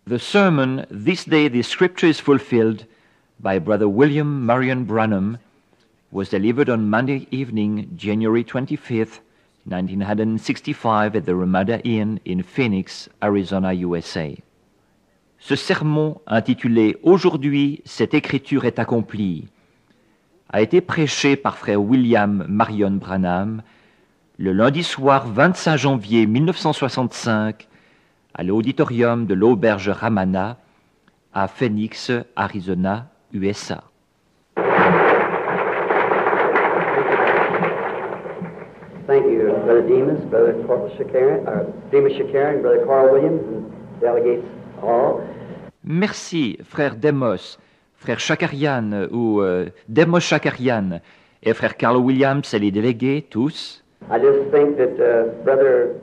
The sermon, This Day the Scripture is Fulfilled, by Brother William Marion Branham, was delivered on Monday evening, January 25th, 1965, at the Ramada Inn in Phoenix, Arizona, USA. Ce sermon, intitulé « Aujourd'hui, cette écriture est accomplie », a été prêché par frère William Marion Branham le lundi soir 25 janvier 1965 à l'auditorium de l'auberge Ramana à Phoenix, Arizona, USA. Thank you, Brother Demas, Brother Demas Shakarian, Brother Carl Williams, and delegates all. Merci, frère Demos, frère Shakarian ou Demos Shakarian et frère Carl Williams et les délégués tous. I just think that Brother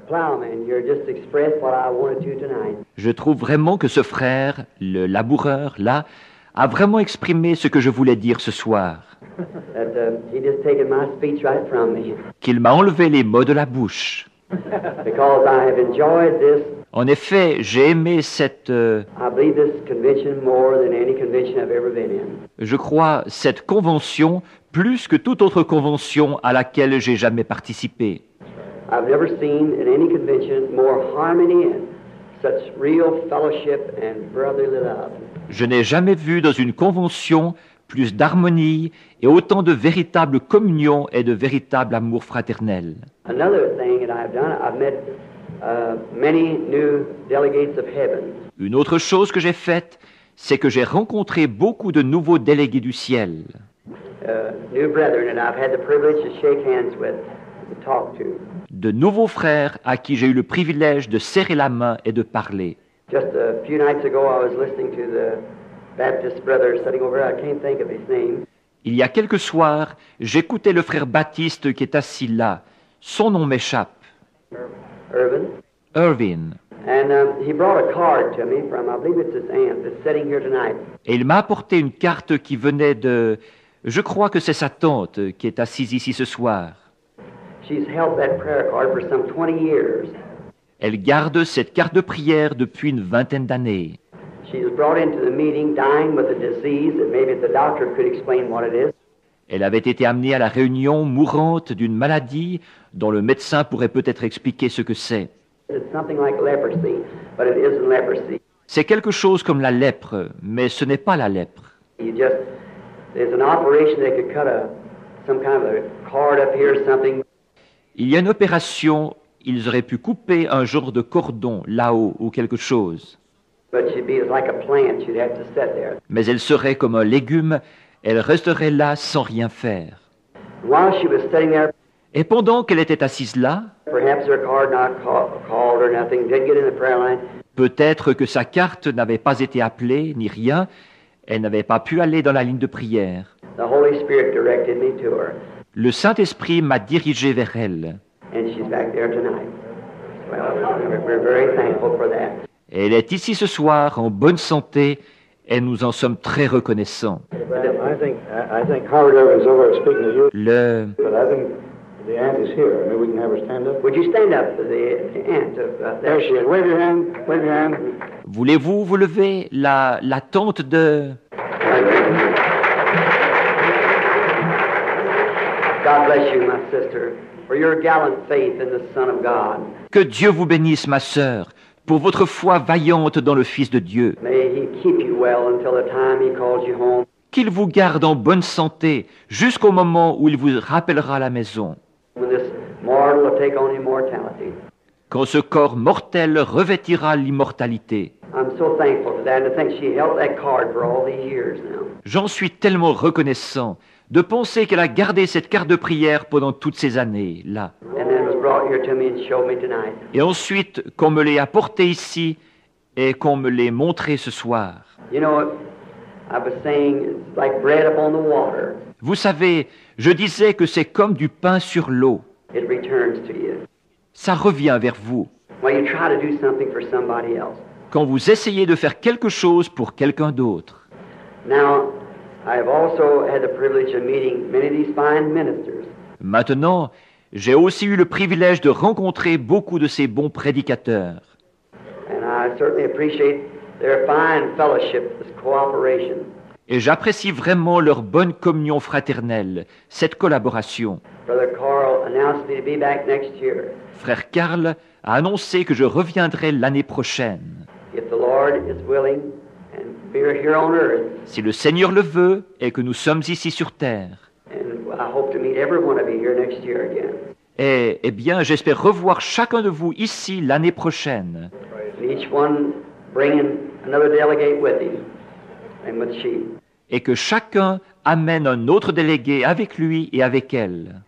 Plowman here just expressed what I wanted to tonight. Je trouve vraiment que ce frère, le laboureur, là, a vraiment exprimé ce que je voulais dire ce soir. That he just taken my speech right from me. Qu'il m'a enlevé les mots de la bouche. Because I have enjoyed this. En effet, j'ai aimé cette, I believe this convention more than any convention I've ever been in. je crois, cette convention plus que toute autre convention à laquelle j'ai jamais participé. I've never seen in any convention more harmony and such real fellowship and brotherly love. Je n'ai jamais vu dans une convention plus d'harmonie et autant de véritable communion et de véritable amour fraternel. Another thing that I've done, I've met many new delegates of heaven. Une autre chose que j'ai faite, c'est que j'ai rencontré beaucoup de nouveaux délégués du ciel. New brethren that I've had the privilege to shake hands with, to talk to. De nouveaux frères à qui j'ai eu le privilège de serrer la main et de parler. Just a few nights ago, I was listening to the Baptist brother sitting over there. I can't think of his name. Il y a quelques soirs, j'écoutais le frère Baptiste qui est assis là. Son nom m'échappe. Irvin. And he brought a card to me from, I believe it's his aunt that's sitting here tonight. Et il m'a apporté une carte qui venait de... Je crois que c'est sa tante qui est assise ici ce soir. She's held that prayer card for some 20 years. Elle garde cette carte de prière depuis une vingtaine d'années. She was brought into the meeting dying with a disease that maybe the doctor could explain what it is. Elle avait été amenée à la réunion mourante d'une maladie dont le médecin pourrait peut-être expliquer ce que c'est. It's something like leprosy, but it isn't leprosy. C'est quelque chose comme la lèpre, mais ce n'est pas la lèpre. There's an operation that could cut some kind of a cord up here or something. Il y a une opération, ils auraient pu couper un genre de cordon là-haut ou quelque chose. But she'd be like a plant, she'd have to sit there. Mais elle serait comme un légume, elle resterait là sans rien faire. While she was sitting there, Et pendant qu'elle était assise là, perhaps her card not called or nothing, did get in the prayer line. Peut-être que sa carte n'avait pas été appelée, ni rien, elle n'avait pas pu aller dans la ligne de prière. The Holy Spirit directed me to her, Le Saint-Esprit m'a dirigé vers elle. and she's back there tonight. Well, we're very thankful for that. Elle est ici ce soir en bonne santé et nous en sommes très reconnaissants. I think Howard Evans over speaking to you, Le... but I think the aunt is here. Maybe we can have her stand up. Would you stand up for the aunt of There she is. Wave your hand. Wave your hand. Voulez-vous vous lever, la tante de... God bless you, my sister, for your gallant faith in the Son of God. Que Dieu vous bénisse, ma sœur, pour votre foi vaillante dans le Fils de Dieu. May He keep you well until the time He calls you home. Qu'il vous garde en bonne santé jusqu'au moment où il vous rappellera à la maison. When this mortal will take on immortality. Quand ce corps mortel revêtira l'immortalité. I'm so thankful for that, and to think she held that card for all these years now. J'en suis tellement reconnaissant de penser qu'elle a gardé cette carte de prière pendant toutes ces années, là. And then it was brought here to me and showed me tonight. Et ensuite, qu'on me l'ait apporté ici et qu'on me l'ait montré ce soir. You know, I was saying it's like bread upon the water. Vous savez, je disais que c'est comme du pain sur l'eau. It returns to you. Ça revient vers vous. When you try to do something for somebody else. Quand vous essayez de faire quelque chose pour quelqu'un d'autre. Now, I have also had the privilege of meeting many of these fine ministers. Maintenant, j'ai aussi eu le privilège de rencontrer beaucoup de ces bons prédicateurs. And I certainly appreciate their fine fellowship, this cooperation. Et j'apprécie vraiment leur bonne communion fraternelle, cette collaboration. Brother Carl announced me to be back next year. Frère Karl a annoncé que je reviendrai l'année prochaine. If the Lord is willing and we're here on earth, Si le Seigneur le veut et que nous sommes ici sur terre. and I hope to meet every one of you here next year again. Et, eh bien, j'espère revoir chacun de vous ici l'année prochaine. And each one bringing another delegate with him and with she. Et que chacun amène un autre délégué avec lui et avec elle.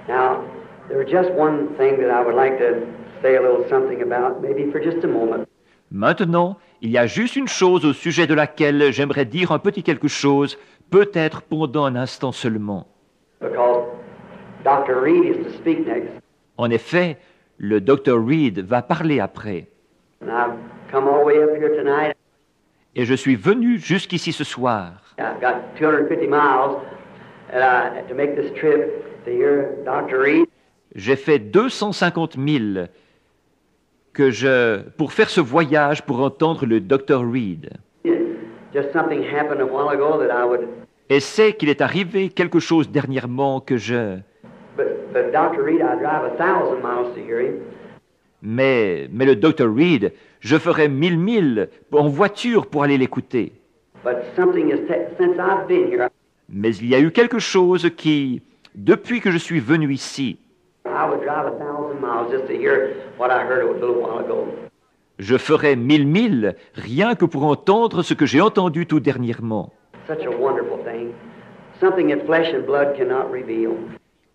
Now, there's just one thing that I would like to say a little something about, maybe for just a moment. Maintenant, il y a juste une chose au sujet de laquelle j'aimerais dire un petit quelque chose, peut-être pendant un instant seulement. Because Dr. Reed is to speak next. En effet, le Dr. Reed va parler après. And I've come all the way up here tonight. Et je suis venu jusqu'ici ce soir. I've got 250 miles to make this trip to hear Dr. Reed. J'ai fait 250 000 pour faire ce voyage pour entendre le Dr. Reed. Just something happened a while ago that I would. Et c'est qu'il est arrivé quelque chose dernièrement que je... But Dr. Reed, I drive 1,000 miles to hear him. Mais le Dr. Reed, je ferais 1000 milles en voiture pour aller l'écouter. But something has since I've been here. Mais il y a eu quelque chose qui, depuis que je suis venu ici, I would drive 1,000 miles just to hear what I heard a little while ago. je ferais 1000 milles rien que pour entendre ce que j'ai entendu tout dernièrement. Such a wonderful thing. Something that flesh and blood cannot reveal.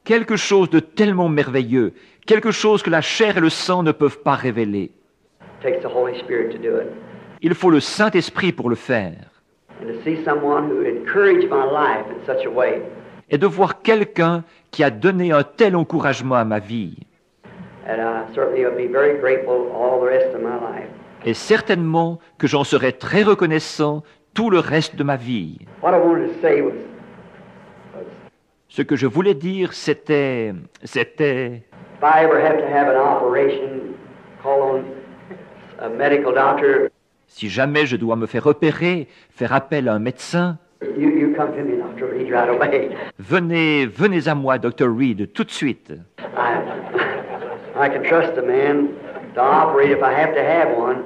Quelque chose de tellement merveilleux, quelque chose que la chair et le sang ne peuvent pas révéler. It takes the Holy Spirit to do it. Il faut le Saint-Esprit pour le faire. And to see someone who encouraged my life in such a way. Et de voir quelqu'un qui a donné un tel encouragement à ma vie. And I certainly will be very grateful all the rest of my life. Et certainement que j'en serai très reconnaissant tout le reste de ma vie. What I wanted to say was Ce que je voulais dire, c'était... if I ever have to have an operation, call on a medical doctor, Si jamais je dois me faire opérer, faire appel à un médecin, you come to me, Dr. Reed, right away. venez à moi, Dr. Reed, tout de suite. I can trust a man to operate if I have to have one.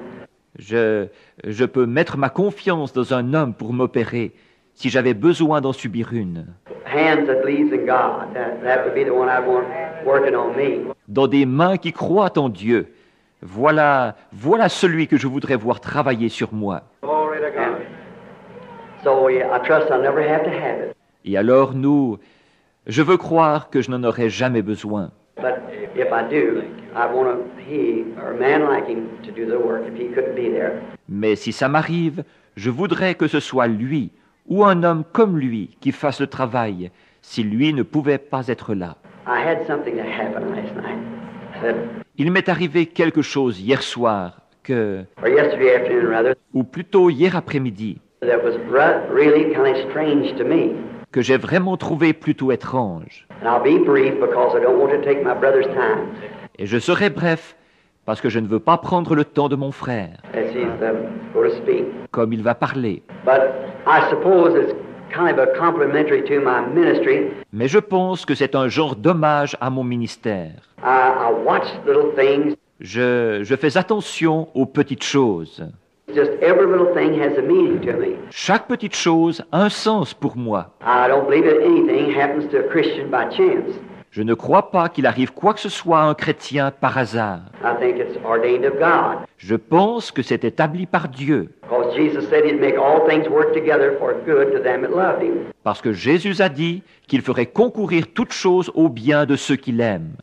Je peux mettre ma confiance dans un homme pour m'opérer, si j'avais besoin d'en subir une. Hands that believes in God. That would be the one I want working on me. Dans des mains qui croient en Dieu. Voilà celui que je voudrais voir travailler sur moi. And so yeah, I trust I'll never have to have it. Et alors je veux croire que je n'en aurai jamais besoin. But if I do, I want he or a man like him to do the work if he couldn't be there. Mais si ça m'arrive, je voudrais que ce soit lui ou un homme comme lui qui fasse le travail, si lui ne pouvait pas être là. I had something that happened last night. That, Il m'est arrivé quelque chose hier soir, or yesterday afternoon rather, ou plutôt hier après-midi, that was really kind of strange to me. que j'ai vraiment trouvé plutôt étrange. And I'll be brief because I don't want to take my brother's time Et je serai bref, parce que je ne veux pas prendre le temps de mon frère, as he's going to speak. comme il va parler. But I suppose it's kind of a complimentary to my ministry. Mais je pense que c'est un genre d'hommage à mon ministère. I watch little things. Je fais attention aux petites choses. Just every little thing has a meaning to me. Chaque petite chose a un sens pour moi. I don't believe that anything happens to a Christian by chance. Je ne crois pas qu'il arrive quoi que ce soit à un chrétien par hasard. I think it's ordained of God. Je pense que c'est établi par Dieu. Because Jesus said he'd make all things work together for good to them that loved him. Parce que Jésus a dit qu'il ferait concourir toutes choses au bien de ceux qui l'aiment.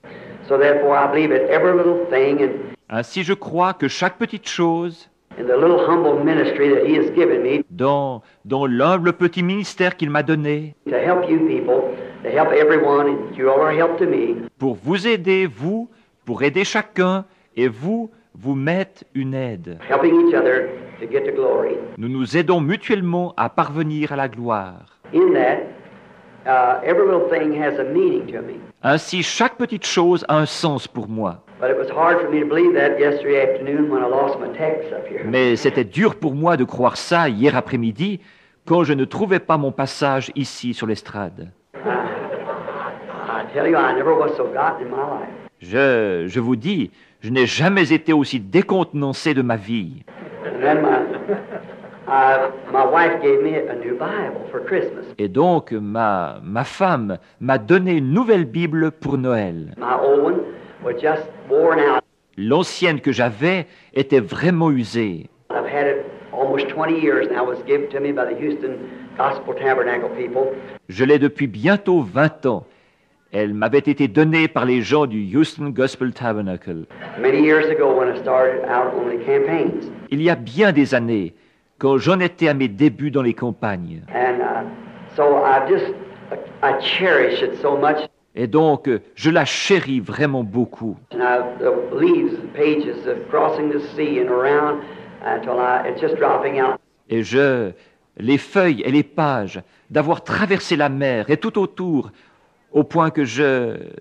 So therefore I believe that every little thing and Ainsi je crois que chaque petite chose, in the little humble ministry that he has given me dans l'humble petit ministère qu'il m'a donné, to help you people, to help everyone, and you all are help to me. pour vous aider, vous, pour aider chacun, et vous mettre une aide. Helping each other to get to glory. Nous nous aidons mutuellement à parvenir à la gloire. In that, Every little thing has a meaning to me. Ainsi, chaque petite chose a un sens pour moi. But it was hard for me to believe that yesterday afternoon when I lost my text up here. Mais c'était dur pour moi de croire ça hier après-midi quand je ne trouvais pas mon passage ici sur l'estrade. I tell you, I never was so gotten in my life. Je vous dis, je n'ai jamais été aussi décontenancé de ma vie. And then my wife gave me a new Bible for Christmas. Et donc, ma femme m'a donné une nouvelle Bible pour Noël. My old one was just worn out. L'ancienne que j'avais était vraiment usée. I've had it almost 20 years now. It was given to me by the Houston Gospel Tabernacle people. Je l'ai depuis bientôt 20 ans. Elle m'avait été donnée par les gens du Houston Gospel Tabernacle. Many years ago when I started out on the campaigns. Il y a bien des années, quand j'en étais à mes débuts dans les campagnes. And so I cherish it so much. Et donc, je la chéris vraiment beaucoup. And the leaves, the pages of crossing the sea and around until it's just dropping out. Et les feuilles et les pages, d'avoir traversé la mer et tout autour, au point que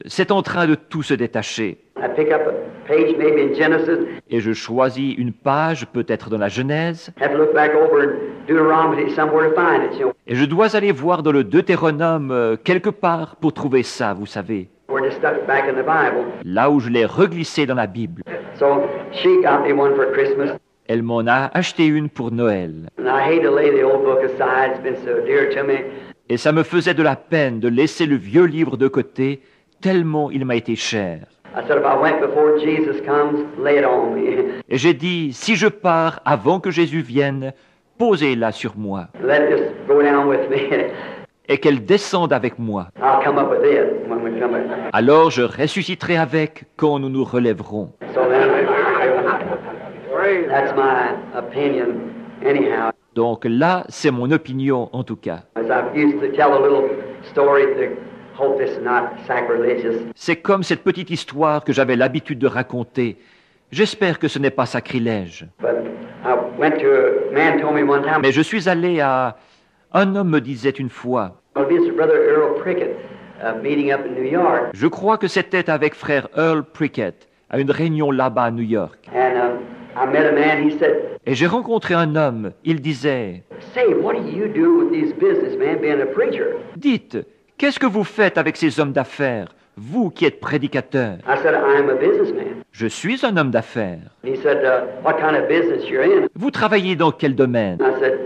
c'est en train de tout se détacher. I pick up a page maybe in Genesis. Et je choisis une page, peut-être dans la Genèse, Have to look back over in Deuteronomy somewhere to find it. You know, et je dois aller voir dans le Deutéronome quelque part pour trouver ça, vous savez, we're just stuck back in the Bible. là où je l'ai reglissé dans la Bible. So she got me one for Christmas, Elle m'en a acheté une pour Noël. and I hate to lay the old book aside. It's been so dear to me. Et ça me faisait de la peine de laisser le vieux livre de côté, tellement il m'a été cher. I said, if I went before Jesus comes, lay it on me. Et j'ai dit, si je pars avant que Jésus vienne, posez-la sur moi, Let it just go down with me. et qu'elle descende avec moi. I'll come up with it when we come up. Alors je ressusciterai avec quand nous nous relèverons. So then, that's my opinion anyhow. Donc là, c'est mon opinion en tout cas. As I've used to tell a little story to hope this is not sacrilegious. C'est comme cette petite histoire que j'avais l'habitude de raconter. J'espère que ce n'est pas sacrilège. But I went to a man told me one time, Mais je suis allé à... Un homme me disait une fois, well, this is Brother Earl Prickett meeting up in New York. je crois que c'était avec frère Earl Prickett, à une réunion là-bas à New York. And I met a man, he said, Et j'ai rencontré un homme, il disait, say, what do you do with these businessmen being a preacher? dites, qu'est-ce que vous faites avec ces hommes d'affaires, vous qui êtes prédicateur? I said, I'm a businessman. Je suis un homme d'affaires. He said, what kind of business you're in? Vous travaillez dans quel domaine? I said,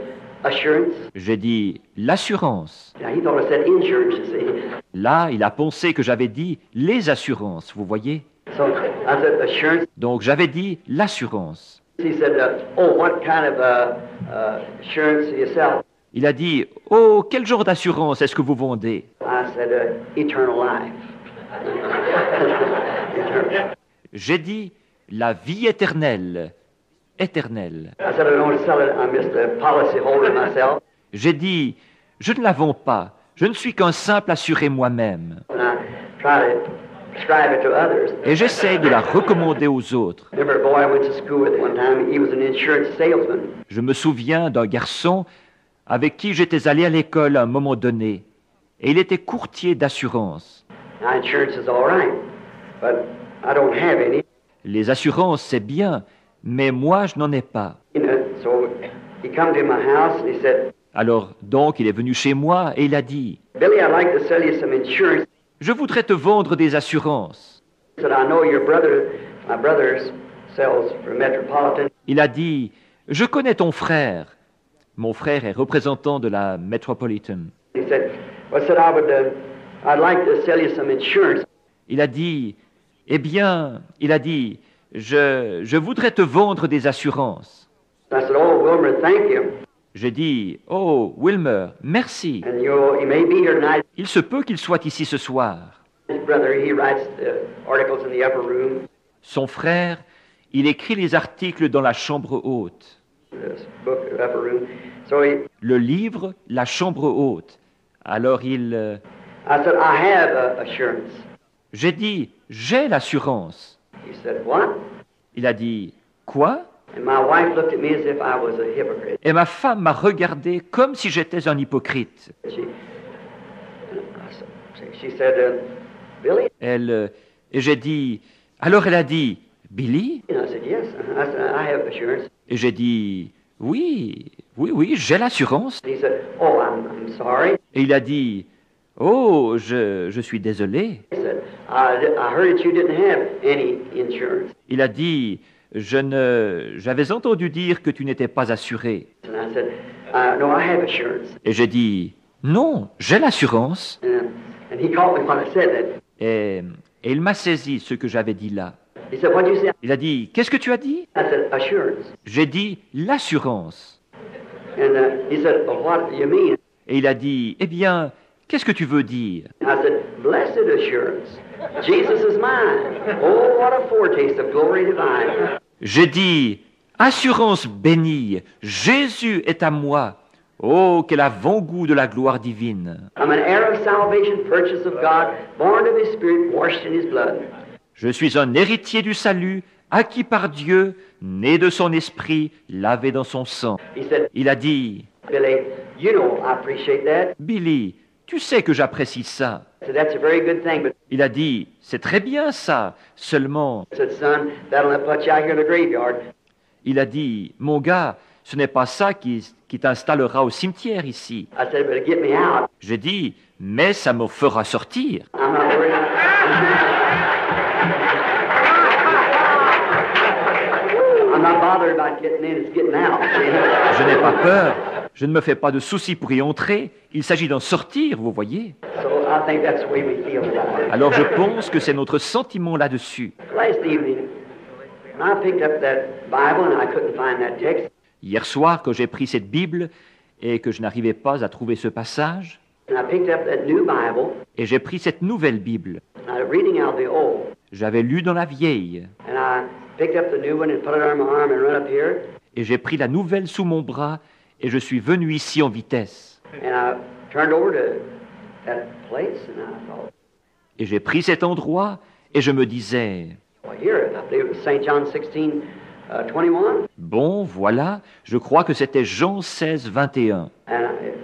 assurance. J'ai dit, l'assurance. Now, he thought I said insurance, you see. Là, il a pensé que j'avais dit les assurances, vous voyez? So I said, assurance. Donc j'avais dit l'assurance. He said, oh, what kind of insurance do you sell? Il a dit, oh, quel genre d'assurance est-ce que vous vendez? I said, eternal life. Eternal. J'ai dit, la vie éternelle. Éternelle. I said, I don't sell it. I'm just a policy holder myself. J'ai dit, je ne la vends pas. Je ne suis qu'un simple assuré moi-même. And I try to prescribe it to others. Et j'essaye de la recommander aux autres. Remember a boy I went to school with one time. He was an insurance salesman. Je me souviens d'un garçon avec qui j'étais allé à l'école à un moment donné. Et il était courtier d'assurance. Now, insurance is all right, but I don't have any. Les assurances, c'est bien, mais moi, je n'en ai pas. You know, so he come to my house and he said, Alors, donc, il est venu chez moi et il a dit, Billy, I'd like to sell you some insurance. je voudrais te vendre des assurances. He said, I know your brother, my brother sells for Metropolitan. Il a dit, je connais ton frère. Mon frère est représentant de la Metropolitan. He said, well, I said, I'd like to sell you some insurance. Il a dit, eh bien, il a dit, je voudrais te vendre des assurances. I said, oh, Wilmer, thank you. J'ai dit, oh, Wilmer, merci. And he may be here tonight. Il se peut qu'il soit ici ce soir. His brother, he writes the articles in the upper room. Son frère, il écrit les articles dans la chambre haute. This book, the upper room. So Le livre, la chambre haute. Alors I said, I have assurance. j'ai dit, j'ai l'assurance. He said, what? Il a dit, quoi? And my wife looked at me as if I was a hypocrite. Et ma femme m'a regardé comme si j'étais un hypocrite. She, she said, Billy? Et j'ai dit, alors elle a dit, Billy? And I said, yes. I said, I have assurance. Et j'ai dit, oui, j'ai l'assurance. And he said, oh, I'm sorry. Et il a dit, oh, je suis désolé. He said, I heard that you didn't have any insurance. Il a dit, j'avais entendu dire que tu n'étais pas assuré. And I said, no, I have assurance. Et j'ai dit, non, j'ai l'assurance. And he caught me when I said that. Et il m'a saisi ce que j'avais dit là. He said, what'd you say? Il a dit, qu'est-ce que tu as dit? I said, assurance. J'ai dit, l'assurance. And he said, well, what do you mean? Et il a dit, eh bien, qu'est-ce que tu veux dire? I said, blessed assurance. Jesus is mine. Oh, what a foretaste of glory divine. J'ai dit, assurance bénie, Jésus est à moi. Oh, quel avant-goût de la gloire divine. I'm an heir of salvation, purchased of God, born of His Spirit, washed in His blood. Je suis un héritier du salut, acquis par Dieu, né de son esprit, lavé dans son sang. He said, Il a dit, Billy, you know I appreciate that. Billy, tu sais que j'apprécie ça. I said, that's a very good thing, but Il a dit, c'est très bien ça, seulement, I said, son, that'll not put you out here in the graveyard. il a dit, mon gars, ce n'est pas ça qui t'installera au cimetière ici. I said, but get me out. J'ai dit, mais ça me fera sortir. I'm not worried. I'm not bothered about getting in, it's getting out. Je n'ai pas peur, je ne me fais pas de soucis pour y entrer, il s'agit d'en sortir, vous voyez. So I think that's the way we feel about it. Alors je pense que c'est notre sentiment là-dessus. Last evening, when I picked up that Bible and I couldn't find that text, Hier soir, quand j'ai pris cette Bible et que je n'arrivais pas à trouver ce passage, and I picked up that new Bible, et j'ai pris cette nouvelle Bible, and I was reading out the old, j'avais lu dans la vieille, and I picked up the new one and put it on my arm and run up here, et j'ai pris la nouvelle sous mon bras, et je suis venu ici en vitesse. and I turned over to that place, and I thought, Et j'ai pris cet endroit, et je me disais, well, here, I believe it was St. John 16, 21, bon, voilà, je crois que c'était Jean 16, 21. and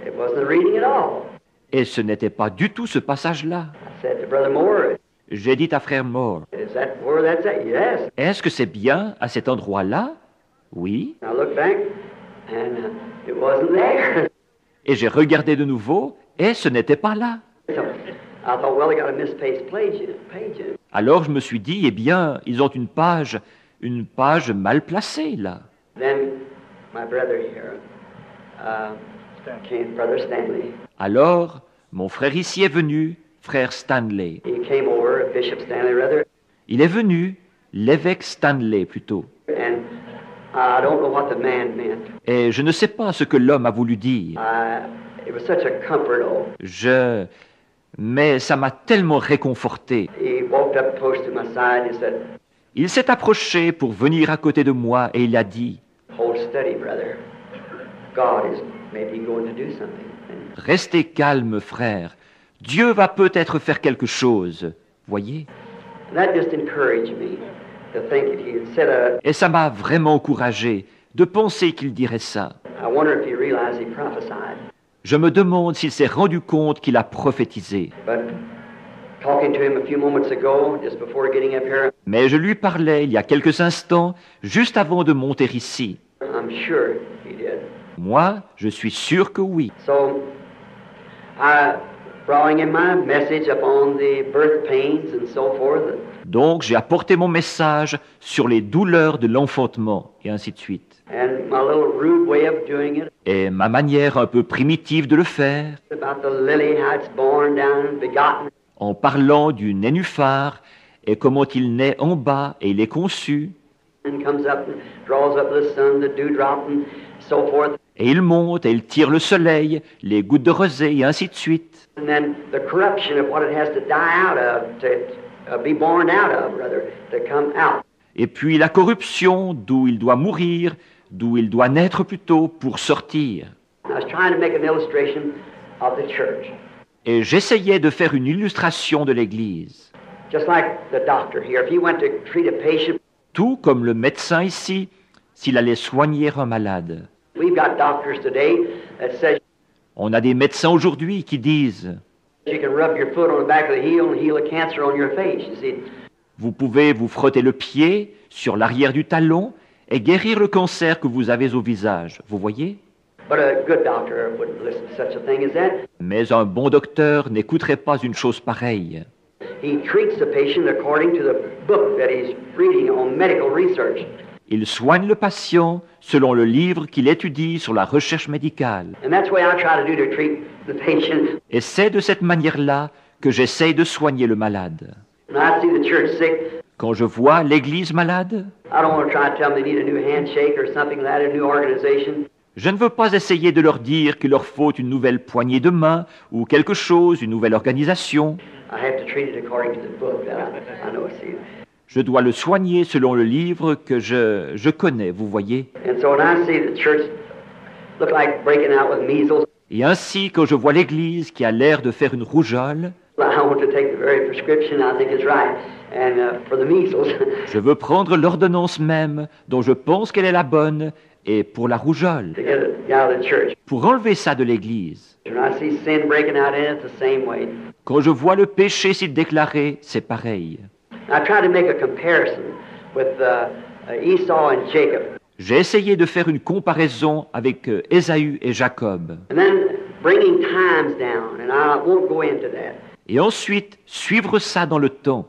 it wasn't reading at all. Et ce n'était pas du tout ce passage-là. I said to Brother Moore, J'ai dit à frère Moore, is that where that's at? Yes. est-ce que c'est bien à cet endroit-là? Oui. I looked back, and it wasn't there. Et j'ai regardé de nouveau, et ce n'était pas là. So I thought, well, they got a misplaced page. Alors je me suis dit, eh bien, ils ont une page mal placée là. Then my brother here, Brother Stanley, Alors, mon frère ici est venu, frère Stanley. he came over, Bishop Stanley rather, Il est venu, l'évêque Stanley plutôt. and I don't know what the man meant. Et je ne sais pas ce que l'homme a voulu dire. It was such a comfort, Mais ça m'a tellement réconforté. He walked up close to my side and said, Il s'est approché pour venir à côté de moi et il a dit, hold steady, brother. God is maybe going to do something. restez calme, frère. Dieu va peut-être faire quelque chose. Voyez? And that just encouraged me to think that he had said, Et ça m'a vraiment encouragé de penser qu'il dirait ça. I wonder if he realized he prophesied. Je me demande s'il s'est rendu compte qu'il a prophétisé. But talking to him a few moments ago, just before getting up here, Mais je lui parlais il y a quelques instants, juste avant de monter ici. I'm sure he did. Moi, je suis sûr que oui. So I brought him my message upon the birth pains and so forth. Donc j'ai apporté mon message sur les douleurs de l'enfantement, et ainsi de suite. And my little rude way of doing it, Et ma manière un peu primitive de le faire, about the lily, how it's born down and begotten. en parlant du nénuphar, et comment il naît en bas et il est conçu, And comes up and draws up the sun, the dewdrop, and so forth. et il monte et il tire le soleil, les gouttes de rosée, et ainsi de suite. And then the corruption of what it has to die out of, to be born out of, rather, to come out. Et puis la corruption, d'où il doit mourir, d'où il doit naître plutôt pour sortir. I was trying to make an illustration of the church. Et j'essayais de faire une illustration de l'Église. Just like the doctor here, if he went to treat a patient, Tout comme le médecin ici, s'il allait soigner un malade. we've got doctors today that says, On a des médecins aujourd'hui qui disent, You can rub your foot on the back of the heel and heal a cancer on your face, you see. Vous pouvez vous frotter le pied sur l'arrière du talon et guérir le cancer que vous avez au visage. Vous voyez? But a good doctor wouldn't listen to such a thing as that. Mais un bon docteur n'écouterait pas une chose pareille. He treats the patient according to the book that he's reading on medical research. Il soigne le patient selon le livre qu'il étudie sur la recherche médicale. And that's the way I try to do to treat the patient. Et c'est de cette manière-là que j'essaye de soigner le malade. When I see the church sick, Quand je vois l'Église malade, I don't want to try to tell them they need a new handshake or something like that, a new organization. je ne veux pas essayer de leur dire qu'il leur faut une nouvelle poignée de main ou quelque chose, une nouvelle organisation. I have to treat it according to the book that I know. See. Je dois le soigner selon le livre que je connais, vous voyez. And so when I see the church look like breaking out with measles, Et ainsi, quand je vois l'Église qui a l'air de faire une rougeole, I want to take the very prescription I think is right, and for the measles. je veux prendre l'ordonnance même dont je pense qu'elle est la bonne, et pour la rougeole, To get it out of the church. pour enlever ça de l'Église. When I see sin breaking out in it, the same way. Quand je vois le péché s'y déclarer, c'est pareil. I try to make a comparison with Esau and Jacob, J'ai essayé de faire une comparaison avec Ésaü et Jacob, and then bringing times down, and I won't go into that. et ensuite suivre ça dans le temps.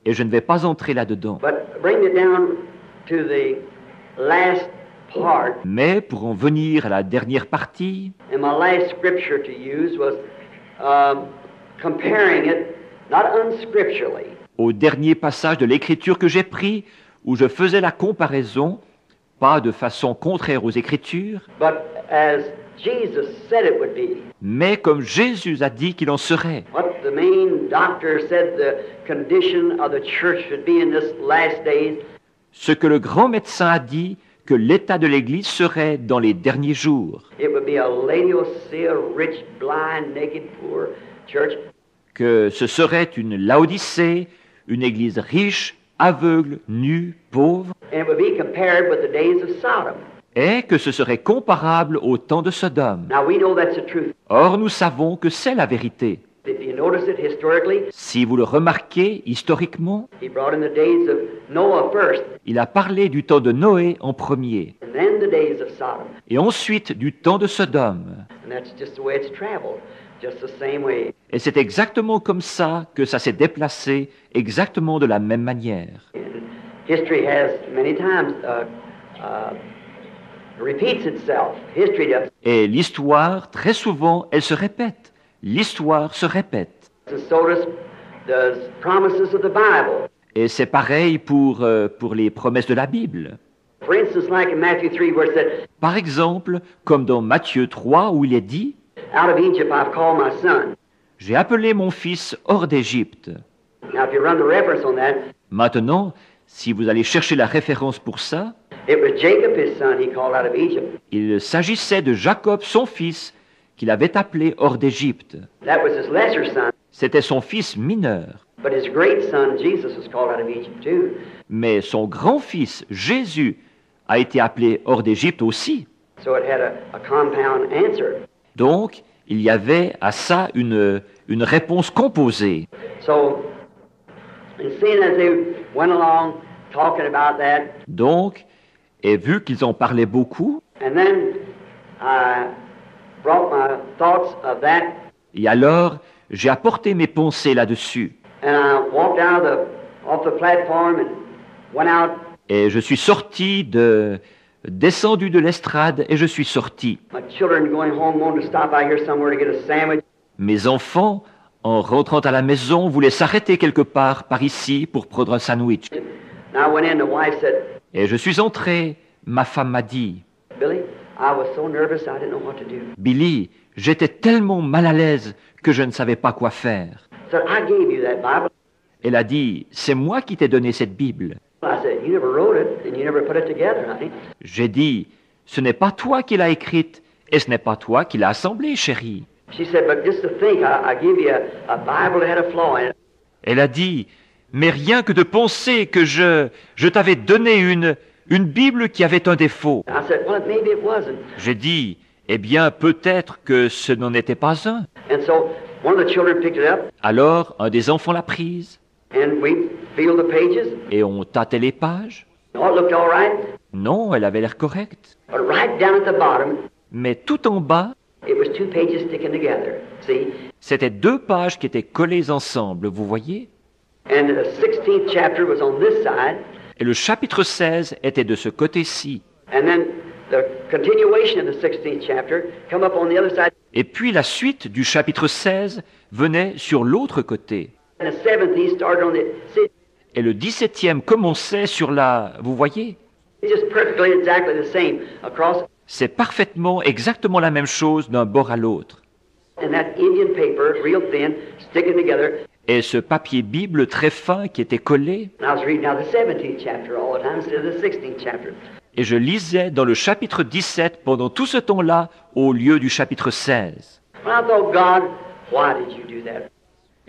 Et je ne vais pas entrer là-dedans. But bring it down to the last part, Mais pour en venir à la dernière partie, and my last scripture to use was comparing it, not unscripturally, au dernier passage de l'Écriture que j'ai pris, où je faisais la comparaison, pas de façon contraire aux Écritures, but as Jesus said it would be. mais comme Jésus a dit qu'il en serait. What the main doctor said the condition of the church should be in this last days. Ce que le grand médecin a dit que l'état de l'Église serait dans les derniers jours, It would be a Laodicea, rich, blind, naked, poor church. que ce serait une Laodicée, une Église riche, aveugle, nue, pauvre, And it would be compared with the days of Sodom. et que ce serait comparable au temps de Sodome. Now we know that's the truth. Or, nous savons que c'est la vérité. If you notice it historically, Si vous le remarquez historiquement, he brought in the days of Noah first, il a parlé du temps de Noé en premier, and then the days of Sodom. et ensuite du temps de Sodome. And that's just the way it's traveled, just the same way. Et c'est exactement comme ça que ça s'est déplacé, exactement de la même manière. And history has many times repeats itself. History does. Et l'histoire, très souvent, elle se répète. L'histoire se répète. And so does promises of the Bible. Et c'est pareil pour les promesses de la Bible. For instance, like in Matthew 3, where it said, Par exemple, comme dans Matthieu 3, où il est dit "Out of Egypt I've called my son." « J'ai appelé mon fils hors d'Égypte ». Now, if you run the reference on that, Maintenant, si vous allez chercher la référence pour ça, it was Jacob, his son, he called out of Egypt. il s'agissait de Jacob, son fils, qu'il avait appelé hors d'Égypte. That was his lesser son, C'était son fils mineur. but his great son, Jesus, was called out of Egypt too. Mais son grand-fils, Jésus, a été appelé hors d'Égypte aussi. So it had a compound answer. Donc, il y avait à ça une réponse composée. So, and seeing as they went along talking about that, Donc, et vu qu'ils en parlaient beaucoup, and then I brought my thoughts of that, et alors j'ai apporté mes pensées là-dessus. and I walked out off the platform and went out. Et je suis descendu de l'estrade et je suis sorti. My children going home wanted to stop out here somewhere to get a sandwich. Mes enfants, en rentrant à la maison, voulaient s'arrêter quelque part par ici pour prendre un sandwich. And I went in, the wife said, Et je suis entré, ma femme m'a dit, "Billy, I was so nervous I didn't know what to do." Billy, j'étais tellement mal à l'aise que je ne savais pas quoi faire. Said, "I gave you that Bible." Elle a dit, c'est moi qui t'ai donné cette Bible. I said, "You never wrote it and you never put it together, honey." J'ai dit, ce n'est pas toi qui l'as écrite et ce n'est pas toi qui l'as assemblée, chérie. She said, "But just to think, I give you a Bible that had a flaw in it." Elle a dit, mais rien que de penser que je t'avais donné une Bible qui avait un défaut. I said, "Well, maybe it wasn't." J'ai dit, eh bien, peut-être que ce n'en était pas un. And so One of the children picked it up, Alors, un des enfants l'a prise, and we feel the pages. et on tâtait les pages. Oh, it looked all right. Non, elle avait l'air correcte. But right down at the bottom, Mais tout en bas, it was two pages sticking together. See? c'était 2 pages qui étaient collées ensemble, vous voyez? And the 16th chapter was on this side, Et le chapitre 16 était de ce côté-ci. and then the continuation of the 16th chapter come up on the other side, Et puis la suite du chapitre 16 venait sur l'autre côté. and the 17th started on the. See, Et le 17e commençait sur la... Vous voyez? it's just perfectly exactly the same across. C'est parfaitement, exactement la même chose d'un bord à l'autre. And that Indian paper, real thin, sticking together. Et ce papier Bible très fin qui était collé, And I was reading now the 17th chapter all the time instead of the 16th chapter. et je lisais dans le chapitre 17 pendant tout ce temps-là au lieu du chapitre 16. When I thought, God, why did you do that?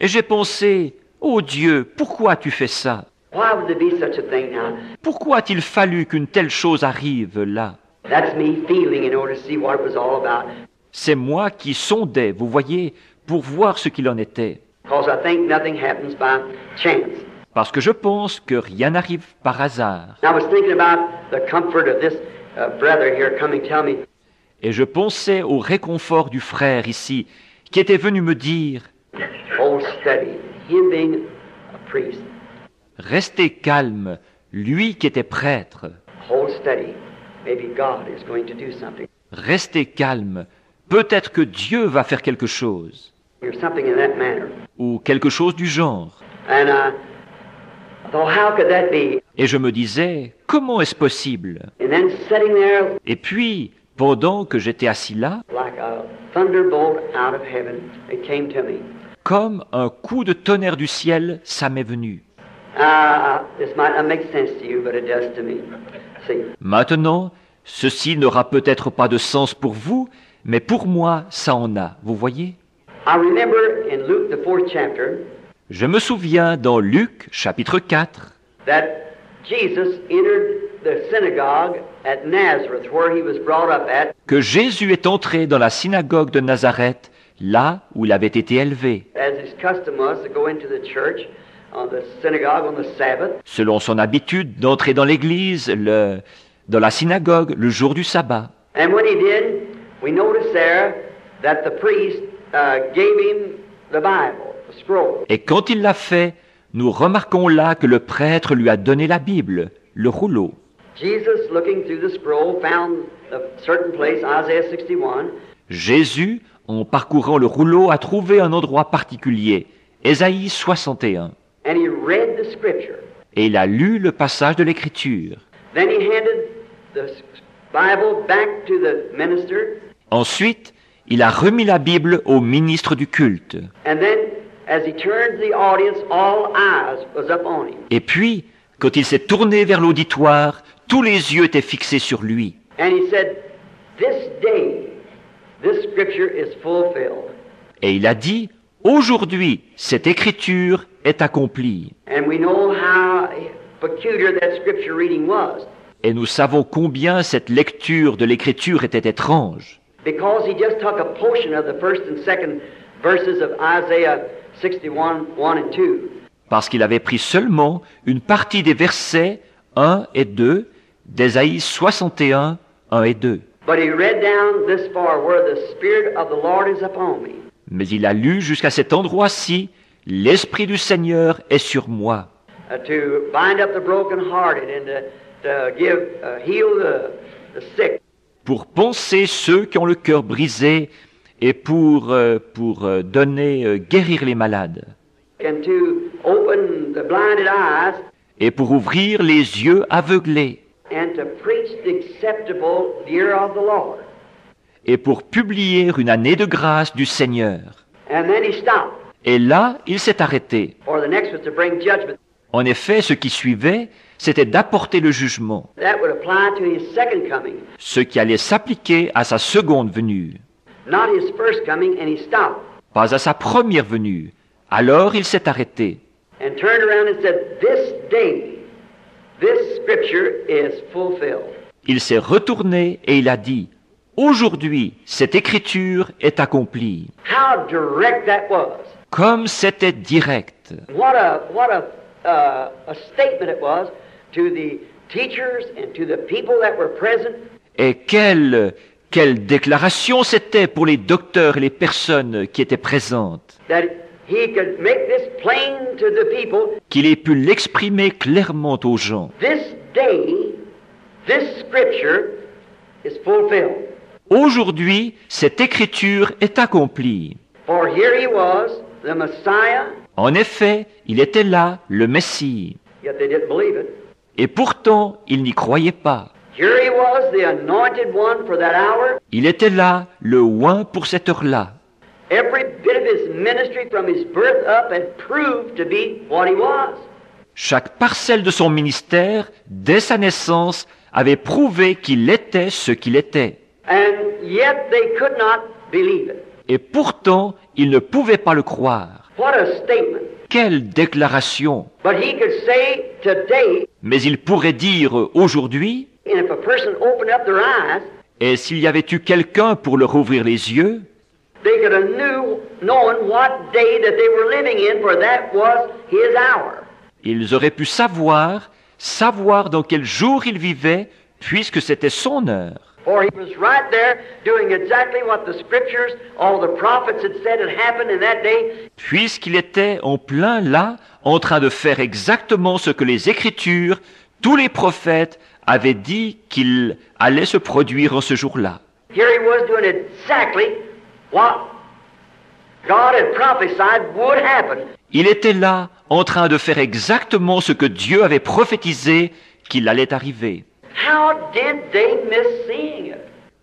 Et j'ai pensé, oh Dieu, pourquoi tu fais ça? Why would there be such a thing now? Pourquoi a-t-il fallu qu'une telle chose arrive là? That's me feeling in order to see what it was all about. C'est moi qui sondais, vous voyez, pour voir ce qu'il en était. Because I think nothing happens by chance. Parce que je pense que rien n'arrive par hasard. I was thinking about the comfort of this brother here coming tell me, Et je pensais au réconfort du frère ici, qui était venu me dire, oh, study, him being a priest, restez calme, lui qui était prêtre. hold steady. Maybe God is going to do something. Restez calme, peut-être que Dieu va faire quelque chose, Or something in that manner. ou quelque chose du genre. And I thought, how could that be? Et je me disais, comment est-ce possible? And then sitting there Et puis, pendant que j'étais assis là, like a thunderbolt out of heaven, it came to me. comme un coup de tonnerre du ciel, ça m'est venu. This might not make sense to you, but it does to me. See, Maintenant, ceci n'aura peut-être pas de sens pour vous, mais pour moi, ça en a, vous voyez? I remember in Luke, the 4th chapter, Je me souviens dans Luc, chapitre 4, that Jesus entered the synagogue at Nazareth, where he was brought up at, que Jésus est entré dans la synagogue de Nazareth, là où il avait été élevé. as his custom was to go into the church, the synagogue on the Sabbath. Selon son habitude d'entrer dans l'église, dans la synagogue, le jour du sabbat. And when he did, we notice there that the priest gave him the Bible, the scroll. Et quand il l'a fait, nous remarquons là que le prêtre lui a donné la Bible, le rouleau. Jesus, looking through the scroll, found a certain place, Isaiah 61, Jésus, en parcourant le rouleau, a trouvé un endroit particulier, Ésaïe 61. and he read the scripture. Et il a lu le passage de l'Écriture. Then he handed the Bible back to the minister, Ensuite, il a remis la Bible au ministre du culte. and then as he turned to the audience, all eyes was up on him. Et puis, quand il s'est tourné vers l'auditoire, tous les yeux étaient fixés sur lui. And he said, this day, this scripture is fulfilled. Et il a dit, aujourd'hui, cette écriture est accomplie. And we know how peculiar that scripture reading was, Et nous savons combien cette lecture de l'écriture était étrange. because he just took a portion of the first and second verses of Isaiah 61, 1 and 2. Parce qu'il avait pris seulement une partie des versets 1 et 2 d'Ésaïe 61, 1 et 2. But he read down this far, where the Spirit of the Lord is upon me. Mais il a lu jusqu'à cet endroit-ci, « L'Esprit du Seigneur est sur moi, To bind up the brokenhearted and to give, heal the sick, pour panser ceux qui ont le cœur brisé et pour donner, guérir les malades, and to open the blinded eyes, et pour ouvrir les yeux aveuglés, and to preach the acceptable year of the Lord. et pour publier une année de grâce du Seigneur. » And then he stopped, Et là, il s'est arrêté. for the next was to bring judgment. En effet, ce qui suivait, c'était d'apporter le jugement, That would apply to his second coming, ce qui allait s'appliquer à sa seconde venue, not his first coming, and he stopped pas à sa première venue. Alors il s'est arrêté. and turned around and said, this day, this scripture is fulfilled. Il s'est retourné et il a dit, « Aujourd'hui, cette écriture est accomplie. How direct that was. Comme c'était direct. What a statement it was to the teachers and to the people that were present. Et quelle déclaration c'était pour les docteurs et les personnes qui étaient présentes. That he could make this plain to the people. Qu'il ait pu l'exprimer clairement aux gens. This day, this scripture is fulfilled. Aujourd'hui, cette écriture est accomplie. For here he was, the Messiah. En effet, il était là, le Messie. Yet they didn't believe it. Et pourtant, ils n'y croyaient pas. Here he was, the anointed one for that hour. Il était là, le oint pour cette heure-là. Every bit of his ministry from his birth up had proved to be what he was. Chaque parcelle de son ministère, dès sa naissance, avait prouvé qu'il était ce qu'il était. And yet they could not believe it. Et pourtant, ils ne pouvaient pas le croire. What a statement. Quelle déclaration! But he could say today, Mais il pourrait dire aujourd'hui, and if a person opened up their eyes, et s'il y avait eu quelqu'un pour leur ouvrir les yeux, they could have known what day that they were living in, for that was his hour. ils auraient pu savoir dans quel jour ils vivaient, puisque c'était son heure. For he was right there doing exactly what the scriptures, all the prophets had said had happened in that day. Puisqu'il était en plein là, en train de faire exactement ce que les Écritures, tous les prophètes avaient dit qu'il allait se produire en ce jour-là. Here he was doing exactly what God had prophesied would happen. Il était là, en train de faire exactement ce que Dieu avait prophétisé qu'il allait arriver. How did they miss seeing it?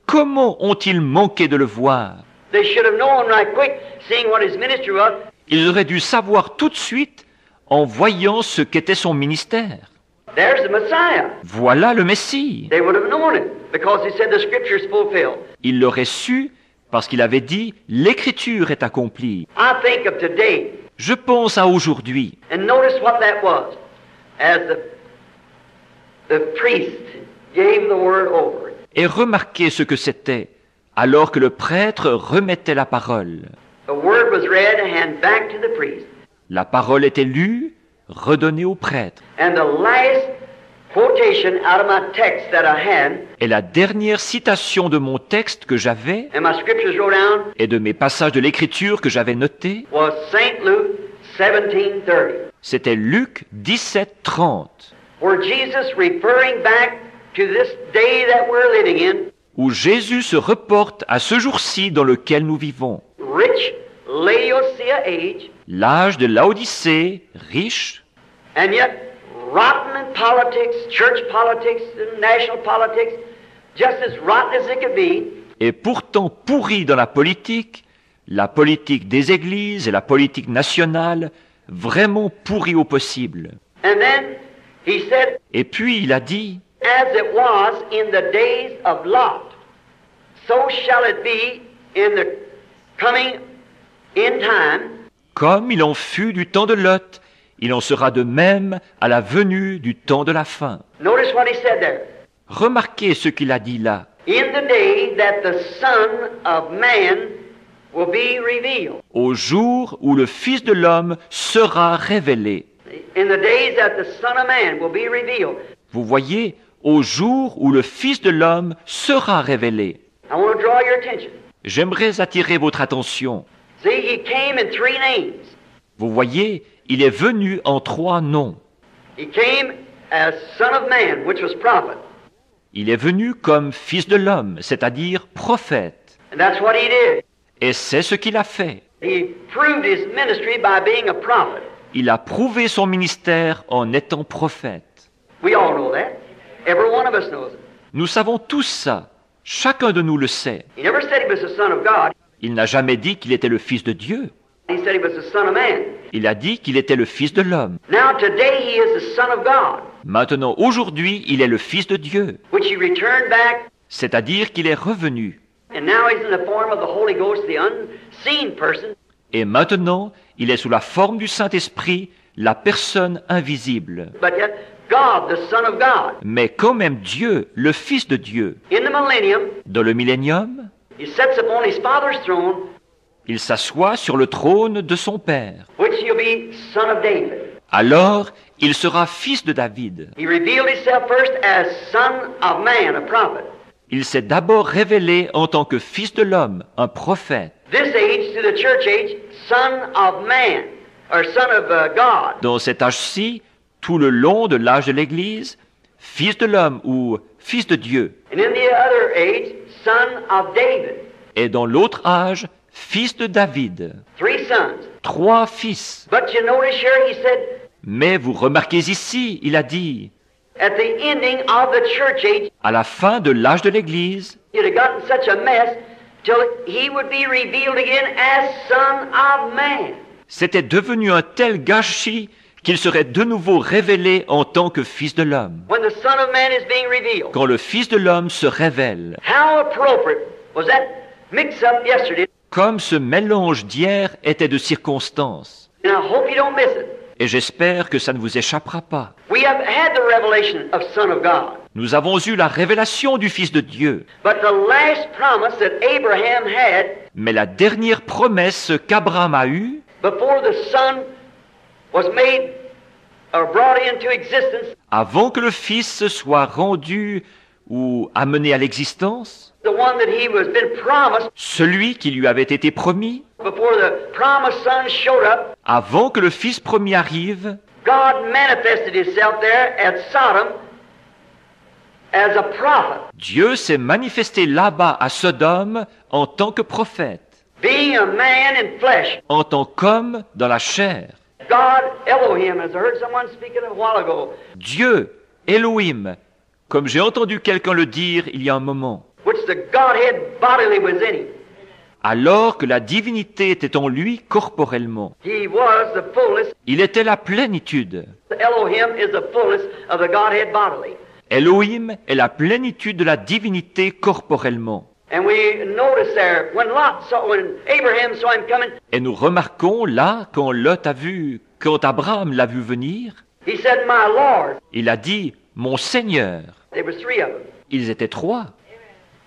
Comment ont-ils manqué de le voir? They should have known right quick, seeing what his ministry was. Ils auraient dû savoir tout de suite en voyant ce qu'était son ministère. There's the Messiah. Voilà le Messie. They would have known it because he said the scripture is fulfilled. Ils l'auraient su parce qu'il avait dit « L'Écriture est accomplie I think of today, ». Je pense à aujourd'hui. and notice what that was. As the priest gave the word over. Et remarquez ce que c'était, alors que le prêtre remettait la parole. The word was read and handed back to the priest. La parole était lue, redonnée au prêtre. And the last quotation out of my text that I had, Et la dernière citation de mon texte que j'avais, and my scriptures wrote down, et de mes passages de l'Écriture que j'avais notés, was St. Luke 17:30, c'était Luc 17:30, where Jesus referring back to this day that we're living in, où Jésus se reporte à ce jour-ci dans lequel nous vivons. rich Laodicea age, L'âge de Laodicée, riche, and yet rotten in politics, church politics, and national politics, just as rotten as it could be. et pourtant pourri dans la politique des églises et la politique nationale, vraiment pourri au possible. And then he said, Et puis il a dit, as it was in the days of Lot, so shall it be in the coming in time. comme il en fut du temps de Lot, il en sera de même à la venue du temps de la fin. Notice what he said there. Remarquez ce qu'il a dit là. In the day that the Son of Man will be revealed. Au jour où le Fils de l'homme sera révélé. In the days that the Son of Man will be revealed. Vous voyez, au jour où le Fils de l'homme sera révélé. I want to draw your attention. J'aimerais attirer votre attention. See, he came in 3 names. Vous voyez, il est venu en 3 noms. He came as Son of Man, which was prophet. Il est venu comme Fils de l'homme, c'est-à-dire prophète. And that's what he did. Et c'est ce qu'il a fait. He proved his ministry by being a prophet. Il a prouvé son ministère en étant prophète. We all know that. Every one of us knows it. Nous savons tous ça. Chacun de nous le sait. He never said he was the Son of God. Il n'a jamais dit qu'il était le Fils de Dieu. He said he was the Son of Man. Il a dit qu'il était le Fils de l'homme. Now today he is the Son of God, Maintenant, aujourd'hui, il est le Fils de Dieu. which he returned back, C'est-à-dire qu'il est revenu. and now he's in the form of the Holy Ghost, the unseen person. Et maintenant, il est sous la forme du Saint-Esprit, la personne invisible. But yet God, the Son of God. mais quand même Dieu, le Fils de Dieu. In the millennium, Dans le millénium, he sits upon his Father's throne, il s'assoit sur le trône de son Père. which he'll be Son of David. Alors, il sera fils de David. He revealed himself first as Son of Man, a prophet. Il s'est d'abord révélé en tant que fils de l'homme, un prophète. This age, to the church age, Son of Man, or Son of God. Dans cet âge-ci, tout le long de l'âge de l'Église, fils de l'homme ou fils de Dieu. And in the other age, Son of David. Et dans l'autre âge, fils de David. 3 sons. 3 fils. But you notice here, he said, Mais vous remarquez ici, il a dit, at the ending of the church age, à la fin de l'âge de l'Église, you'd have gotten such a mess till he would be revealed again as Son of Man. c'était devenu un tel gâchis qu'il serait de nouveau révélé en tant que fils de l'homme. When the Son of Man is being revealed. Quand le fils de l'homme se révèle, How appropriate was that mix-up yesterday? comme ce mélange d'hier était de circonstances. And I hope you don't miss it. Et j'espère que ça ne vous échappera pas. We have had the revelation of Son of God. Nous avons eu la révélation du Fils de Dieu. But the last promise that Abraham had Mais la dernière promesse qu'Abraham a eue, before the Son was made or brought into existence, avant que le Fils soit rendu ou amené à l'existence, the one that he was been promised celui qui lui avait été promis, before the promised Son showed up, avant que le Fils promis arrive, God manifested himself there at Sodom as a prophet, Dieu s'est manifesté là-bas à Sodome en tant que prophète, being a man in flesh. en tant qu'homme dans la chair. God, Elohim, as I heard someone speaking a while ago, Dieu, Elohim, comme j'ai entendu quelqu'un le dire il y a un moment, which the Godhead bodily was in him. alors que la divinité était en lui corporellement. He was the fullness. Il était la plénitude. Elohim is the fullness of the Godhead bodily. Elohim est la plénitude de la divinité corporellement. And we notice there, when Abraham saw him coming, Et nous remarquons là, quand Abraham l'a vu venir, he said, My Lord. il a dit, mon Seigneur. There was 3 of them. Ils étaient 3.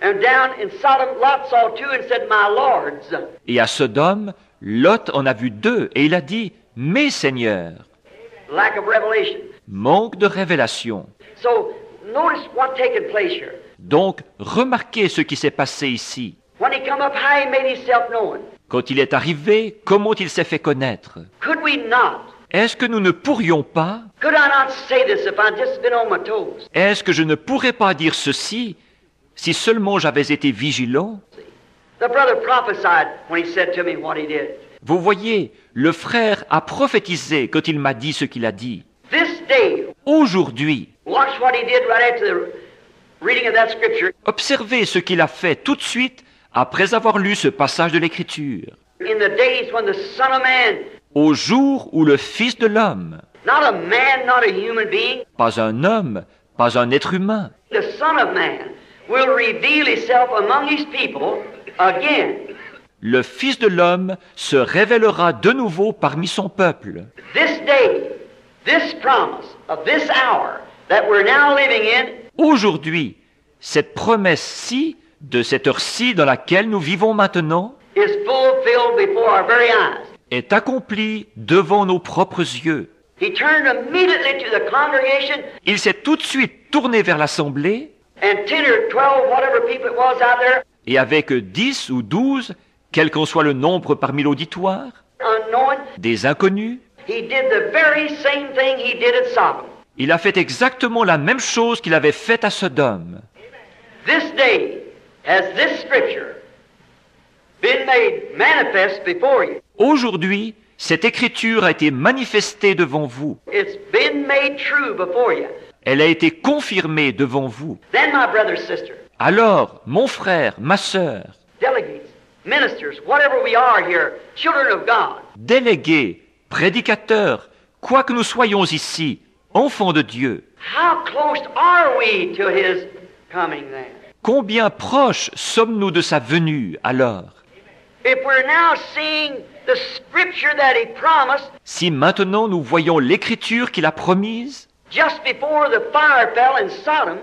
And down in Sodom, Lot saw 2 and said, My Lords. Et à Sodome, Lot en a vu 2 et il a dit, mes seigneurs. Lack of revelation. Manque de révélation. So notice what's taking place here. Donc, remarquez ce qui s'est passé ici. When he come up high, he made himself known. Quand il est arrivé, comment il s'est fait connaître? Could we not? Est-ce que nous ne pourrions pas? Could I not say this if I'd just been on my toes? Est-ce que je ne pourrais pas dire ceci si seulement j'avais été vigilant? The brother prophesied when he said to me what he did. Vous voyez, le frère a prophétisé quand il m'a dit ce qu'il a dit. This day, Aujourd'hui, watch what he did right after the reading of that scripture. observez ce qu'il a fait tout de suite après avoir lu ce passage de l'Écriture. In the days when the Son of Man, Au jour où le Fils de l'homme, not a man, not a human being, pas un homme, pas un être humain, the Son of Man will reveal himself among his people again. le Fils de l'homme se révélera de nouveau parmi son peuple. This day, this promise of this hour that we're now living in Aujourd'hui, cette promesse-ci, de cette heure-ci dans laquelle nous vivons maintenant, is fulfilled before our very eyes. est accomplie devant nos propres yeux. He turned immediately to the congregation Il s'est tout de suite tourné vers l'assemblée and 10 or 12, whatever people it was out there, et avec 10 ou 12, quel qu'en soit le nombre parmi l'auditoire, unknowing, des inconnus, he did the very same thing he did at Sodom. il a fait exactement la même chose qu'il avait faite à Sodome. This day has this scripture been made manifest before you. Aujourd'hui, cette écriture a été manifestée devant vous. It's been made true before you. Elle a été confirmée devant vous. Then, my brother, sister, Alors, mon frère, ma sœur, delegates, ministers, whatever we are here, children of God, délégués, prédicateurs, quoi que nous soyons ici, enfants de Dieu, how close are we to his coming then? combien proches sommes-nous de sa venue alors? If we're now seeing the scripture that he promised, Si maintenant nous voyons l'écriture qu'il a promise, just before the fire fell in Sodom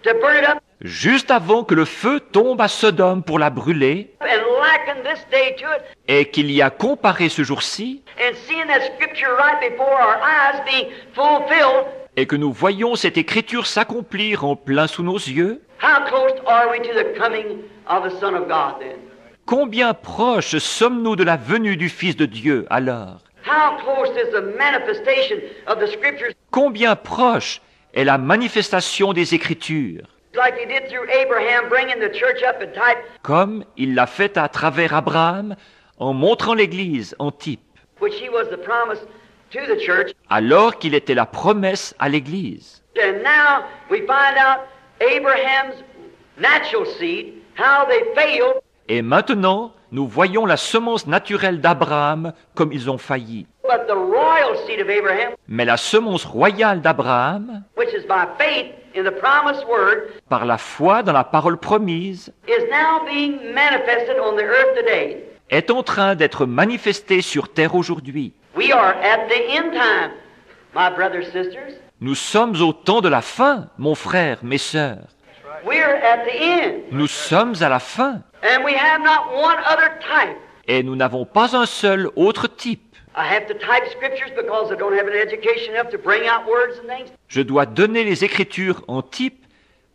to burn it up juste avant que le feu tombe à Sodome pour la brûler, and liken this day to it, et qu'il y a comparé ce jour-ci, and seeing that scripture right before our eyes being fulfilled, et que nous voyons cette écriture s'accomplir en plein sous nos yeux, how close are we to the coming of the Son of God then? combien proches sommes-nous de la venue du Fils de Dieu alors? How close is the manifestation of the scriptures Combien proche est la manifestation des Écritures, like he did through Abraham, bringing the church up in type, comme il l'a fait à travers Abraham en montrant l'Église en type, which he was the promise to the church. alors qu'il était la promesse à l'Église. And now we find out Abraham's natural seed, how they failed, Et maintenant, nous voyons la semence naturelle d'Abraham comme ils ont failli. but the royal seed of Abraham, Mais la semence royale d'Abraham, which is by faith in the promised word, par la foi dans la parole promise, is now being manifested on the earth today. est en train d'être manifestée sur terre aujourd'hui. We are at the end time, my brothers and sisters. Nous sommes au temps de la fin, mon frère, mes sœurs. We're at the end. Nous sommes à la fin, And we have not one other type. et nous n'avons pas un seul autre type. I have to type scriptures because I don't have an education enough to bring out words and things. Je dois donner les Écritures en type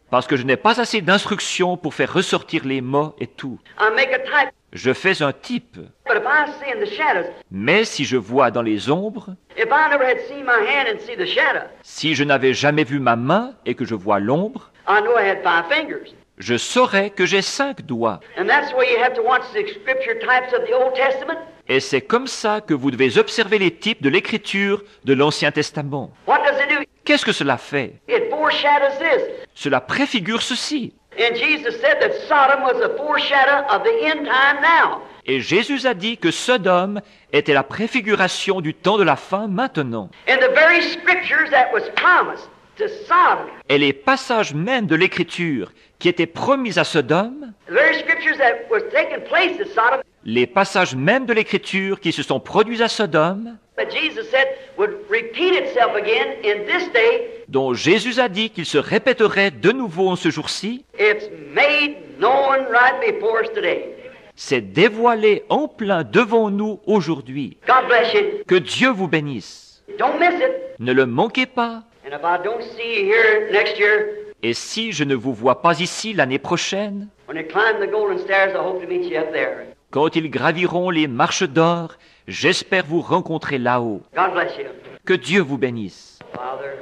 parce que je n'ai pas assez d'instructions pour faire ressortir les mots et tout. I make a type. Je fais un type, But if I see in the shadows, mais si je vois dans les ombres, if I never had seen my hand and see the shadow, si je n'avais jamais vu ma main et que je vois l'ombre, I know I had 5 fingers. je saurais que j'ai 5 doigts. And that's why you have to watch the scripture types of the Old Testament. Et c'est comme ça que vous devez observer les types de l'écriture de l'Ancien Testament. What does it do? Qu'est-ce que cela fait? It foreshadows this. Cela préfigure ceci. And Jesus said that Sodom was a foreshadow of the end time now. Et Jésus a dit que Sodome était la préfiguration du temps de la fin maintenant. And the very scriptures that was promised to Sodom, Et les passages même de l'écriture qui étaient promis à Sodome, the very scriptures that was taking place at Sodom, les passages même de l'écriture qui se sont produits à Sodome, that Jesus said would repeat itself again in this day, dont Jésus a dit qu'il se répéterait de nouveau en ce jour-ci, it's made known right before us today. s'est dévoilé en plein devant nous aujourd'hui. God bless you. Que Dieu vous bénisse. Don't miss it. Ne le manquez pas. And if I don't see you here next year, Et si je ne vous vois pas ici l'année prochaine, when you climb the golden stairs, I hope to meet you up there. quand ils graviront les marches d'or, j'espère vous rencontrer là-haut. God bless you. Que Dieu vous bénisse. Father,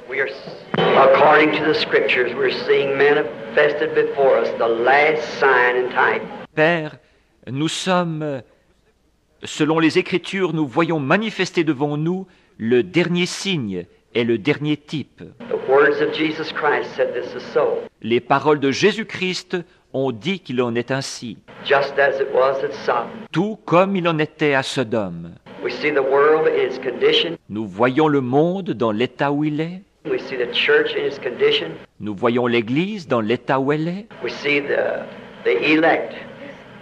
we are, according to the scriptures, we're seeing manifested before us the last sign and type. Père, nous sommes, selon les Écritures, nous voyons manifester devant nous le dernier signe et le dernier type. The words of Jesus Christ said this is so, Les paroles de Jésus-Christ ont dit qu'il en est ainsi, just as it was at Sodom. tout comme il en était à Sodome. We see the world in its condition. Nous voyons le monde dans l'état où il est, We see the church in its condition. nous voyons l'Église dans l'état où elle est, We see the elect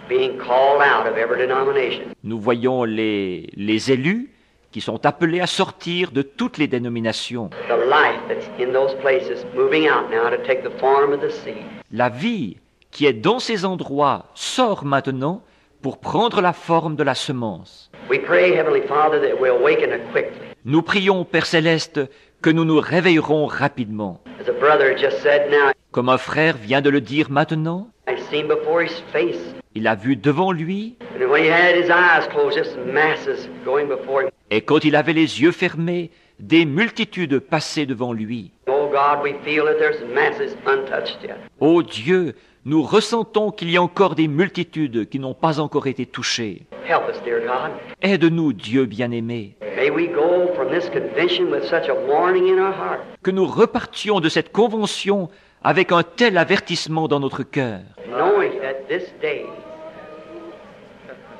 being called out of every denomination. nous voyons les élus qui sont appelés à sortir de toutes les dénominations. The life that's in those places moving out now to take the form of the seed. La vie qui est dans ces endroits sort maintenant pour prendre la forme de la semence. We pray, Heavenly Father, that we'll awaken it quickly. Nous prions, Père Céleste, que nous nous réveillerons rapidement. As a brother just said now, Comme un frère vient de le dire maintenant, I've seen before his face. il a vu devant lui, And when he had his eyes closed, just masses going before him. et quand il avait les yeux fermés, des multitudes passaient devant lui. Oh God, we feel that there's masses untouched yet. Ô Dieu, nous ressentons qu'il y a encore des multitudes qui n'ont pas encore été touchées. Help us, dear God. Aide-nous, Dieu bien-aimé, May we go from this convention with such a warning in our heart, que nous repartions de cette convention avec un tel avertissement dans notre cœur, knowing that this day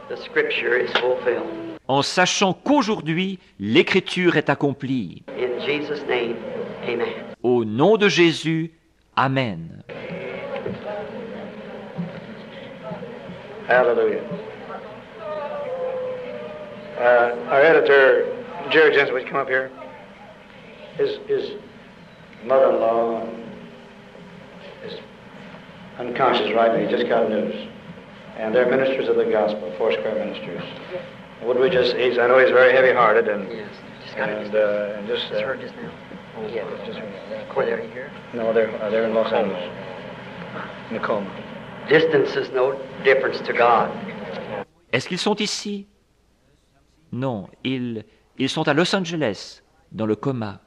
the Scripture is fulfilled. en sachant qu'aujourd'hui l'Écriture est accomplie. In Jesus' name, amen. Au nom de Jésus, Amen. Hallelujah. Our editor, Jerry Jensen, would you come up here? His mother-in-law is unconscious right now. He just got news. And they're ministers of the gospel, Foursquare Ministers. Would we just, I know he's very heavy-hearted and... Yes. Just heard just now. Yeah. Were they here? No, they're in Los Angeles. In a coma. Distance is no difference to God. Est-ce qu'ils sont ici? Non, ils sont à Los Angeles, dans le coma.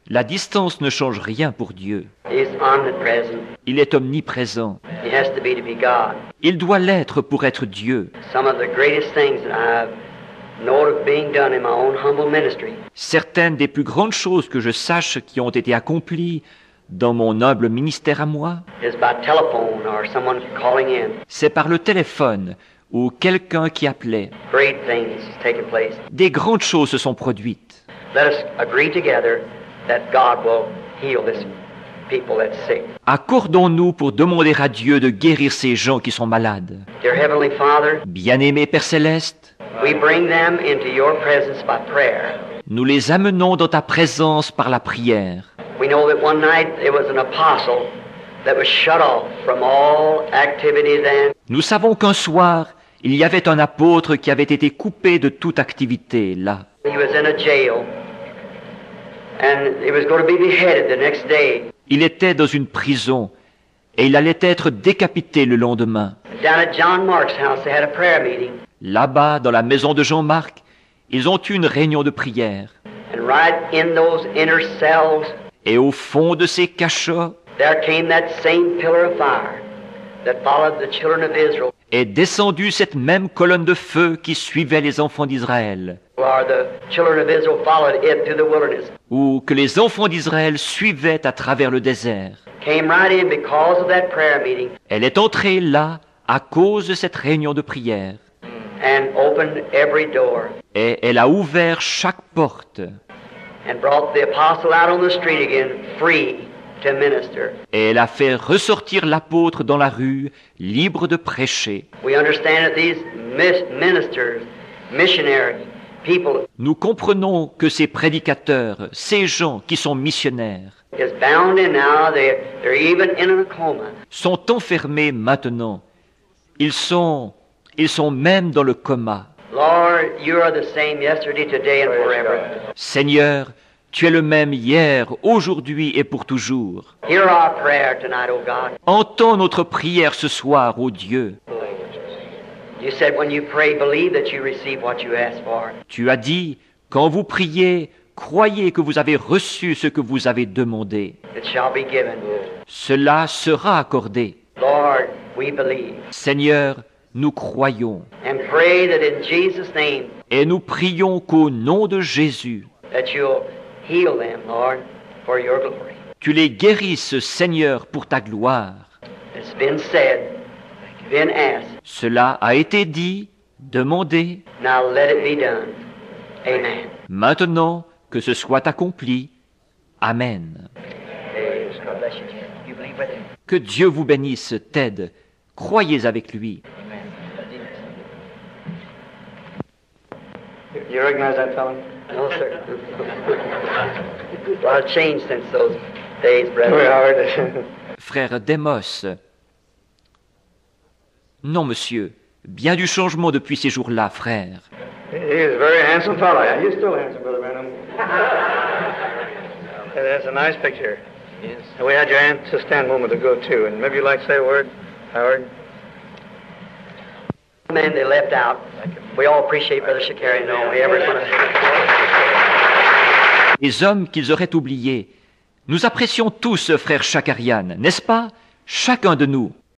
La distance ne change rien pour Dieu. He is omnipresent. Il est omniprésent. He has to be God. Il doit l'être pour être Dieu. Some of the greatest things that I've known of being done in my own humble ministry. Certaines des plus grandes choses que je sache qui ont été accomplies dans mon humble ministère à moi, Is by telephone or someone calling in. c'est par le téléphone ou quelqu'un qui appelait. Great things taking place. Des grandes choses se sont produites. Let us agree together that God will heal this people that's sick. Accordons-nous pour demander à Dieu de guérir ces gens qui sont malades. Dear Heavenly Father, Bien-aimé Père Céleste, we bring them into your presence by prayer. nous les amenons dans ta présence par la prière. We know that one night there was an apostle that was shut off from all activities and Nous savons qu'un soir, il y avait un apôtre qui avait été coupé de toute activité là. he was in a jail and he was going to be beheaded the next day. Il était dans une prison et il allait être décapité le lendemain. Down at John Mark's house they had a prayer meeting, Là-bas, dans la maison de Jean-Marc, ils ont eu une réunion de prière. and right in those inner cells Et au fond de ces cachots there came that same pillar of fire that followed the children of Israel, est descendue cette même colonne de feu qui suivait les enfants d'Israël, or the children of Israel followed it through the wilderness. ou que les enfants d'Israël suivaient à travers le désert. Came right in because of that prayer meeting Elle est entrée là à cause de cette réunion de prière. and opened every door Et elle a ouvert chaque porte. and brought the apostle out on the street again, free to minister. Et elle a fait ressortir l'apôtre dans la rue, libre de prêcher. We understand that these ministers, missionary people, Nous comprenons que ces prédicateurs, ces gens qui sont missionnaires, is bound in now. They're even in a coma. sont enfermés maintenant. Ils sont même dans le coma. Lord, you are the same yesterday, today, and forever. Seigneur, tu es le même hier, aujourd'hui et pour toujours. Hear our prayer tonight, O God. Entends notre prière ce soir, ô Dieu. You said when you pray, believe that you receive what you ask for. Tu as dit, quand vous priez, croyez que vous avez reçu ce que vous avez demandé. It shall be given. Cela sera accordé. Lord, we believe. Seigneur, nous croyons And pray that in Jesus' name et nous prions qu'au nom de Jésus, that you'll heal them, Lord, for your glory. tu les guérisses, Seigneur, pour ta gloire. It's been said, been asked. Cela a été dit, demandé. Now let it be done. Amen. Maintenant, que ce soit accompli. Amen. God bless you. You believe with him? Que Dieu vous bénisse, Ted. Croyez avec lui. You recognize that fellow? No, sir. A lot of change since those days, Very brother. hard. Frère Demos. Non, monsieur. Bien du changement depuis ces jours-là, frère. He is a very handsome fellow. You're still handsome, Brother Branham. That's a nice picture. Yes. And we had your aunt to stand a moment ago, too. And maybe you'd like to say a word, Howard? Men they left out. We all appreciate Brother Shakarian, though. We ever want to. Les hommes qu'ils auraient oubliés. Nous apprécions tous frère Chakarian, n'est-ce pas? Chacun de nous.